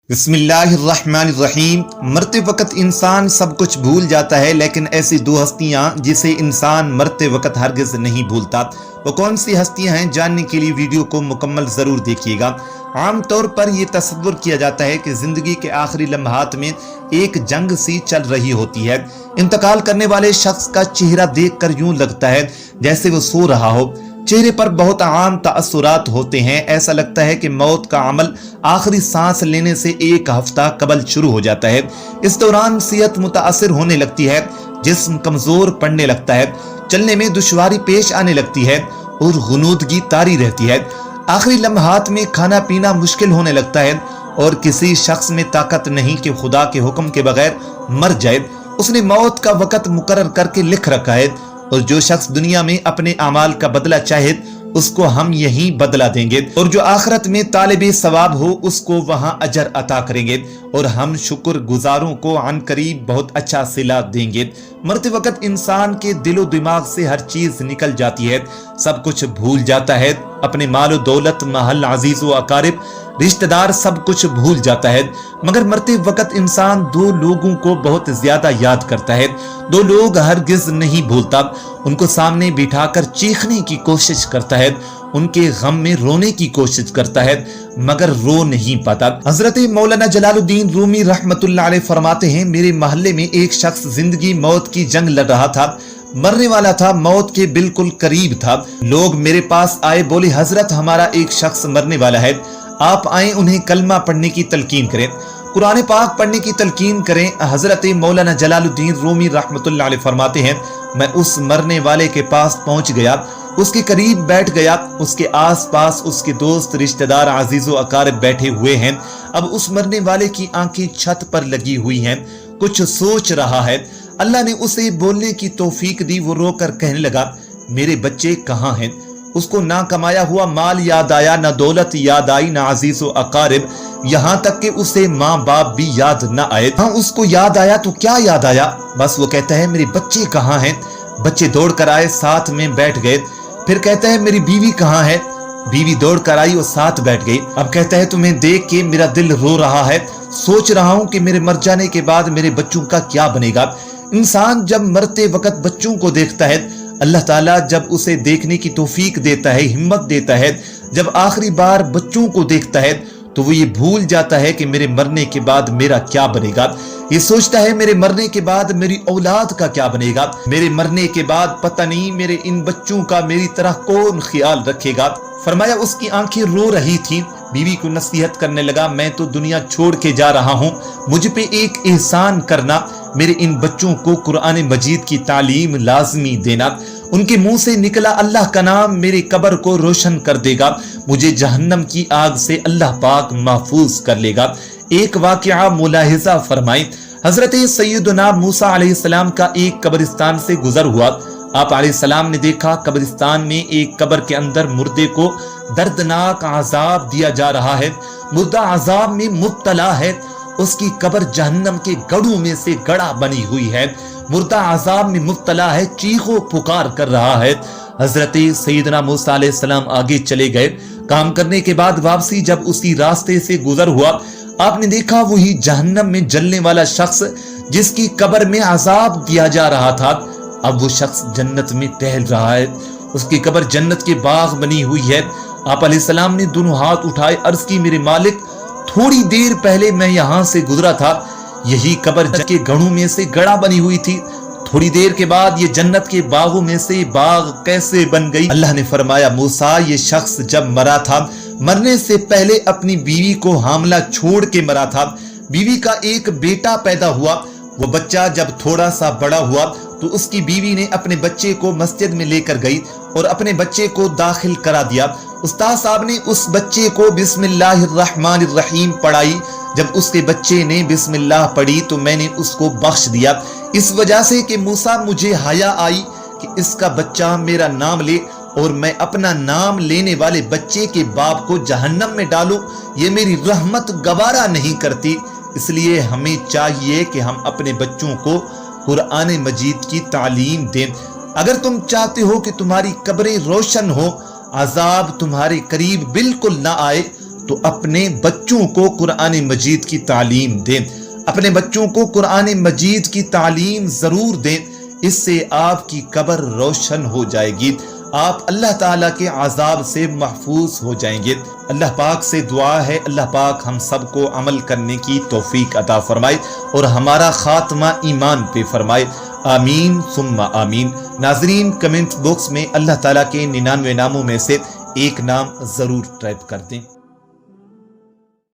بسم اللہ الرحمن الرحیم۔ مرتے وقت انسان سب کچھ بھول جاتا ہے، لیکن ایسی دو ہستیاں جسے انسان مرتے وقت ہرگز نہیں بھولتا، وہ کون سی ہستیاں ہیں؟ جاننے کے لیے ویڈیو کو مکمل ضرور دیکھیے گا۔ عام طور پر یہ تصور کیا جاتا ہے کہ زندگی کے آخری لمحات میں ایک جنگ سی چل رہی ہوتی ہے۔ انتقال کرنے والے شخص کا چہرہ دیکھ کر یوں لگتا ہے جیسے وہ سو رہا ہو۔ چہرے پر بہت عام تاثرات ہوتے ہیں، ایسا لگتا ہے کہ موت کا عمل آخری سانس لینے سے ایک ہفتہ قبل شروع ہو جاتا ہے۔ اس دوران صحت متاثر ہونے لگتی ہے، جسم کمزور پڑنے لگتا ہے، چلنے میں دشواری پیش آنے لگتی ہے اور غنودگی طاری رہتی ہے۔ آخری لمحات میں کھانا پینا مشکل ہونے لگتا ہے اور کسی شخص میں طاقت نہیں کہ خدا کے حکم کے بغیر مر جائے۔ اس نے موت کا وقت مقرر کر کے لکھ رکھا ہے، اور جو شخص دنیا میں اپنے اعمال کا بدلہ چاہے اس کو ہم یہیں بدلہ دیں گے، اور جو آخرت میں طالب ثواب ہو اس کو وہاں اجر عطا کریں گے، اور ہم شکر گزاروں کو عن قریب بہت اچھا صلہ دیں گے۔ مرتے وقت انسان کے دل و دماغ سے ہر چیز نکل جاتی ہے، سب کچھ بھول جاتا ہے، اپنے مال و دولت، محل، عزیز و اقارب، رشتہ دار، سب کچھ بھول جاتا ہے۔ مگر مرتے وقت انسان دو لوگوں کو بہت زیادہ یاد کرتا ہے۔ دو لوگ ہرگز نہیں بھولتا، ان کو سامنے بٹھا کر چیخنے کی کوشش کرتا ہے، ان کے غم میں رونے کی کوشش کرتا ہے، مگر رو نہیں پاتا۔ حضرت مولانا جلال الدین رومی رحمت اللہ علیہ فرماتے ہیں، میرے محلے میں ایک شخص زندگی موت کی جنگ لڑ رہا تھا، مرنے والا تھا، موت کے بالکل قریب تھا۔ لوگ میرے پاس آئے، بولے حضرت ہمارا ایک شخص مرنے والا ہے، آپ آئیں انہیں کلمہ پڑھنے کی تلقین کریں، قرآن پاک پڑھنے کی تلقین کریں۔ حضرت مولانا جلال الدین رومی رحمت اللہ علیہ فرماتے ہیں، میں اس مرنے والے کے پاس پہنچ گیا، اس کے قریب بیٹھ گیا، اس کے آس پاس اس کے دوست، رشتہ دار، عزیز و اقارب بیٹھے ہوئے ہیں۔ اب اس مرنے والے کی آنکھیں چھت پر لگی ہوئی ہیں، کچھ سوچ رہا ہے۔ اللہ نے اسے بولنے کی توفیق دی، وہ رو کر کہنے لگا، میرے بچے کہاں ہیں؟ اس کو نہ کمایا ہوا مال یاد آیا، نہ دولت یاد آئی، نہ عزیز و اقارب، یہاں تک کہ اسے ماں باپ بھی یاد نہ آئے۔ ہاں اس کو یاد آیا تو کیا یاد آیا؟ بس وہ کہتا ہے میرے بچے کہاں ہیں؟ بچے دوڑ کر آئے، ساتھ میں بیٹھ گئے۔ پھر کہتا ہے میری بیوی کہاں ہے؟ بیوی دوڑ کر آئی اور ساتھ بیٹھ گئی۔ اب کہتا ہے تمہیں دیکھ کے میرا دل رو رہا ہے، سوچ رہا ہوں کہ میرے مر جانے کے بعد میرے بچوں کا کیا بنے گا۔ انسان جب مرتے وقت بچوں کو دیکھتا ہے، اللہ تعالیٰ جب اسے دیکھنے کی توفیق دیتا ہے، ہمت دیتا ہے، جب آخری بار بچوں کو دیکھتا ہے تو وہ یہ بھول جاتا ہے کہ میرے مرنے کے بعد میرا کیا بنے گا۔ یہ سوچتا ہے میرے مرنے کے بعد میری اولاد کا کیا بنے گا، میرے مرنے کے بعد پتہ نہیں میرے ان بچوں کا میری طرح کون خیال رکھے گا۔ فرمایا اس کی آنکھیں رو رہی تھیں۔ بیوی کو نصیحت کرنے لگا، میں تو دنیا چھوڑ کے جا رہا ہوں، مجھ پہ ایک احسان کرنا، میرے ان بچوں کو قرآن مجید کی تعلیم لازمی دینا۔ ان کے منہ سے نکلا اللہ کا نام میری قبر کو روشن کر دے گا، مجھے جہنم کی آگ سے اللہ پاک محفوظ کر لے گا۔ ایک واقعہ ملاحظہ فرمائیں، حضرت سیدنا موسیٰ علیہ السلام کا ایک قبرستان سے گزر ہوا۔ آپ علیہ السلام نے دیکھا قبرستان میں ایک قبر کے اندر مردے کو دردناک عذاب دیا جا رہا ہے، مردہ عذاب میں مبتلا ہے، اس کی قبر جہنم کے گڑھوں میں سے گڑھا بنی ہوئی ہے، مردہ عذاب میں مبتلا ہے، چیخ و پکار کر رہا ہے۔ حضرت سیدنا موسیٰ علیہ السلام آگے چلے گئے۔ کام کرنے کے بعد واپسی جب اسی راستے سے گزر ہوا، آپ نے دیکھا وہی جہنم میں جلنے والا شخص جس کی قبر میں عذاب دیا جا رہا تھا، اب وہ شخص جنت میں ٹہل رہا ہے، اس کی قبر جنت کے باغ بنی ہوئی ہے۔ آپ علیہ السلام نے دونوں ہاتھ اٹھائے، عرض کی میرے مالک تھوڑی دیر پہلے میں یہاں سے گزرا تھا، یہی قبر جنت کے گڑھوں میں سے گڑھا بنی ہوئی تھی، تھوڑی دیر کے بعد یہ جنت کے باغوں میں سے باغ کیسے بن گئی؟ اللہ نے فرمایا موسیٰ یہ شخص جب مرا تھا، مرنے سے پہلے اپنی بیوی کو حاملہ چھوڑ کے مرا تھا، بیوی کا ایک بیٹا پیدا ہوا، وہ بچہ جب تھوڑا سا بڑا ہوا تو اس کی بیوی نے اپنے بچے کو مسجد میں لے کر گئی اور اپنے بچے کو داخل کرا دیا۔ استاد صاحب نے اس بچے کو بسم اللہ الرحمن الرحیم پڑھائی، جب اس کے بچے نے بسم اللہ پڑھی تو میں نے اس کو بخش دیا، اس وجہ سے کہ موسیٰ مجھے حیا آئی کہ اس کا بچہ میرا نام لے اور میں اپنا نام لینے والے بچے کے باپ کو جہنم میں ڈالوں، یہ میری رحمت گوارا نہیں کرتی۔ اس لیے ہمیں چاہیے کہ ہم اپنے بچوں کو قرآن مجید کی تعلیم دیں۔ اگر تم چاہتے ہو کہ تمہاری قبریں روشن ہو، عذاب تمہارے قریب بالکل نہ آئے، تو اپنے بچوں کو قرآن مجید کی تعلیم دیں، اپنے بچوں کو قرآن مجید کی تعلیم ضرور دیں، اس سے آپ کی قبر روشن ہو جائے گی، آپ اللہ تعالیٰ کے عذاب سے محفوظ ہو جائیں گے۔ اللہ پاک سے دعا ہے اللہ پاک ہم سب کو عمل کرنے کی توفیق عطا فرمائے اور ہمارا خاتمہ ایمان پہ فرمائے، آمین ثم آمین۔ ناظرین کمنٹ باکس میں اللہ تعالیٰ کے 99 ناموں میں سے ایک نام ضرور ٹائپ کر دیں۔